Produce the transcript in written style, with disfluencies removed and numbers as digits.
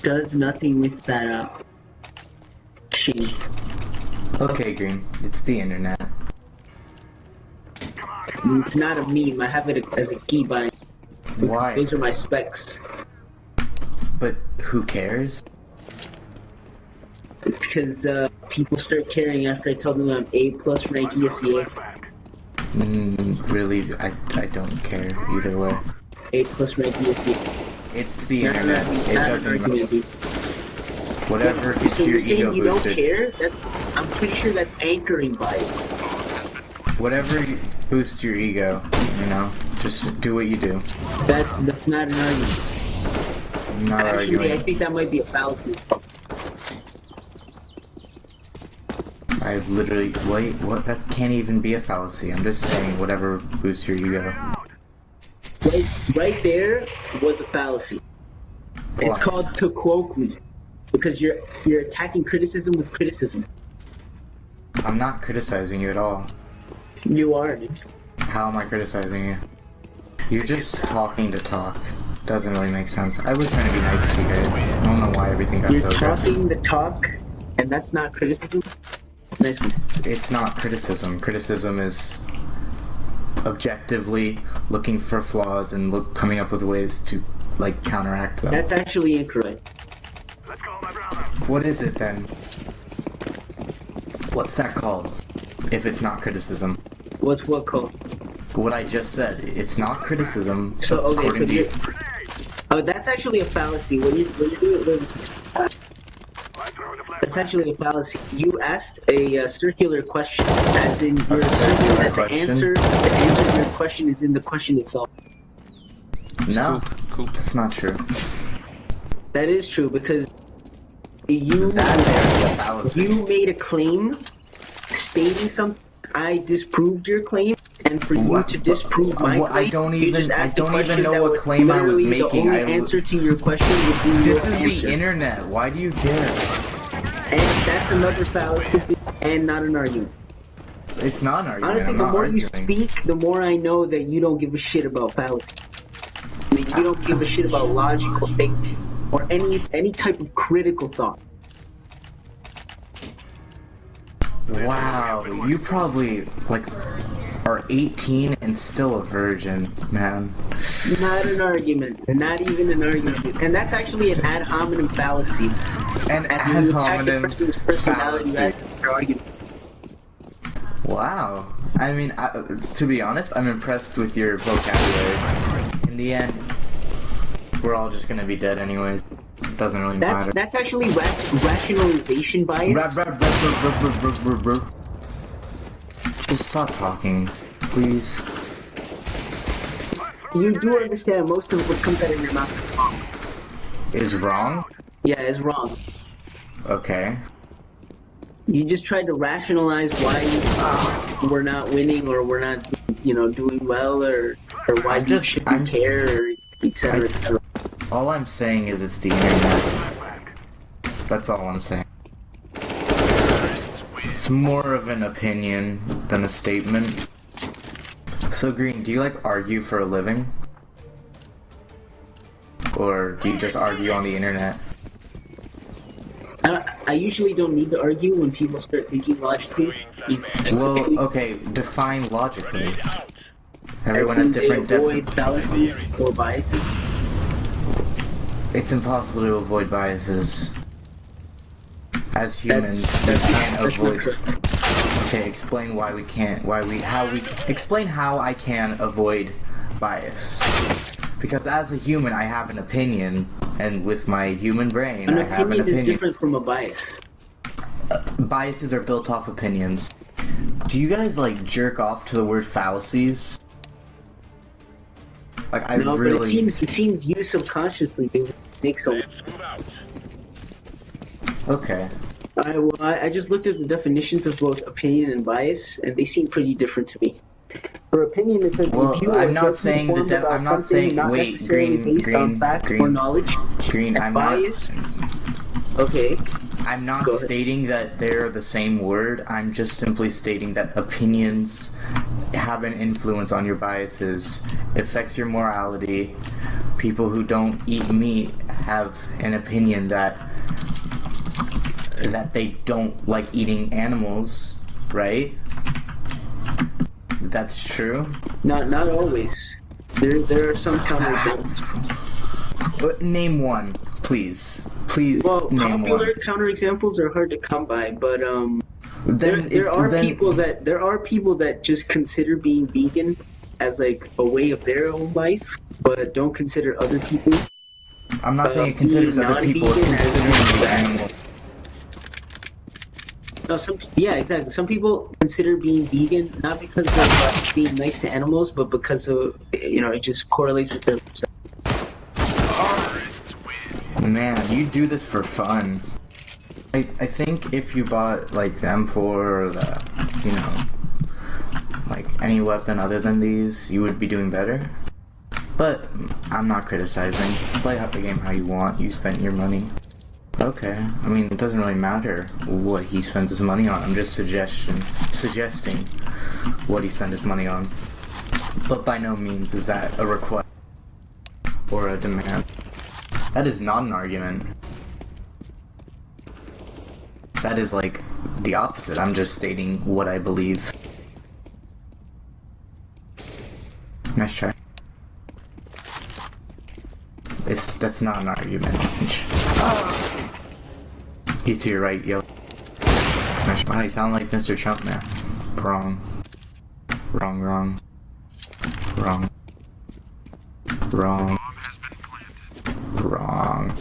does nothing with that machine. Okay, Green. It's the internet. It's not a meme. I have it as a keybind. Why? Those are my specs. But who cares? It's because people start caring after I tell them I'm A+ rank ESEA. Really, I don't care either way. A+ rank ESEA. It's the internet. It doesn't matter. Whatever gets So your you're saying ego you boosted. don't care? I'm pretty sure that's anchoring bias. Whatever boosts your ego, you know, just do what you do. That's not an argument. I'm not Actually, arguing. I think that might be a fallacy. I literally wait. What? That can't even be a fallacy. I'm just saying whatever boosts your ego. Right there was a fallacy. It's Why? called to quote me, because you're attacking criticism with criticism. I'm not criticizing you at all. You are. How am I criticizing you? You're just talking to talk. Doesn't really make sense. I was trying to be nice to you guys. I don't know why everything got You're so aggressive. talking the talk, and that's not criticism. Nice one. It's not criticism. Criticism is objectively looking for flaws and coming up with ways to like counteract them. That's actually incorrect. What is it then? What's that called? If it's not criticism. What's what called? What I just said. It's not criticism. So okay, according so to you. that's actually a fallacy. When you do it, that's actually a fallacy. You asked a circular question, as in you're assuming that the answer to your question is in the question itself. No, that's not true. That is true because you That is a fallacy. you made a claim stating something. I disproved your claim, and for you to disprove my claim, I don't you even just asked a know question that what would claim I was literally making. The only answer to your question would be your This is answer. the internet. Why do you care? And that's another fallacy and not an argument. It's not an argument. Honestly, I'm the not more arguing. you speak, the more I know that you don't give a shit about fallacy. I mean, you don't give a shit about logical thinking or any type of critical thought. Wow, you probably like are 18 and still a virgin, man. Not an argument. Not even an argument. And that's actually an ad hominem fallacy. An As ad you attack the hominem person's personality fallacy. rather than their argument. Wow. I mean, to be honest, I'm impressed with your vocabulary. In the end, we're all just gonna be dead anyways. Doesn't really matter. That's actually rationalization bias. Just stop talking, please. You do understand most of what comes out of your mouth is wrong. Is wrong? Yeah, it's wrong. Okay. You just tried to rationalize why we're not winning or we're not, doing well or why you shouldn't care or etc. etc. All I'm saying is it's the internet. That's all I'm saying. It's more of an opinion than a statement. So Green, do you like argue for a living? Or do you just argue on the internet? I usually don't need to argue when people start thinking logically. Well, okay, define logically. Everyone has different avoid fallacies or biases. It's impossible to avoid biases. As humans, we That's can't not avoid. correct. Okay, explain why we can't. Explain how I can avoid bias. Because as a human, I have an opinion, and with my human brain, An I have an opinion is opinion. different from a bias. Biases are built off opinions. Do you guys like jerk off to the word fallacies? Like I No, really. but it seems you subconsciously do make so. Okay. I just looked at the definitions of both opinion and bias, and they seem pretty different to me. For opinion is that Well, you I'm are not just saying informed about I'm not something, saying. not Wait, necessarily based on fact or knowledge. Green. And I'm bias. Okay. I'm not Go ahead. stating that they're the same word. I'm just simply stating that opinions have an influence on your biases, affects your morality. People who don't eat meat have an opinion that they don't like eating animals, right? That's true. Not always. There are some counterexamples. But name one, please. Please Well, name popular one. counterexamples are hard to come by, but Then there are then, people that just consider being vegan as like a way of their own life, but don't consider other people. I'm not saying it considers being other people non-vegan as considering the bad. animal. No, yeah, exactly. Some people consider being vegan not because of being nice to animals, but because of it just correlates with their lifestyle. Man, you do this for fun. I think if you bought like the M4 or the, like any weapon other than these, you would be doing better. But I'm not criticizing. Play out the game how you want. You spent your money. Okay. I mean, it doesn't really matter what he spends his money on. I'm just suggesting what he spent his money on. But by no means is that a request or a demand. That is not an argument. That is like the opposite. I'm just stating what I believe. Nice try. That's not an argument. He's to your right, yo. Nice try. You sound like Mr. Trump, man. Wrong. Wrong, wrong. Wrong. Wrong. Wrong.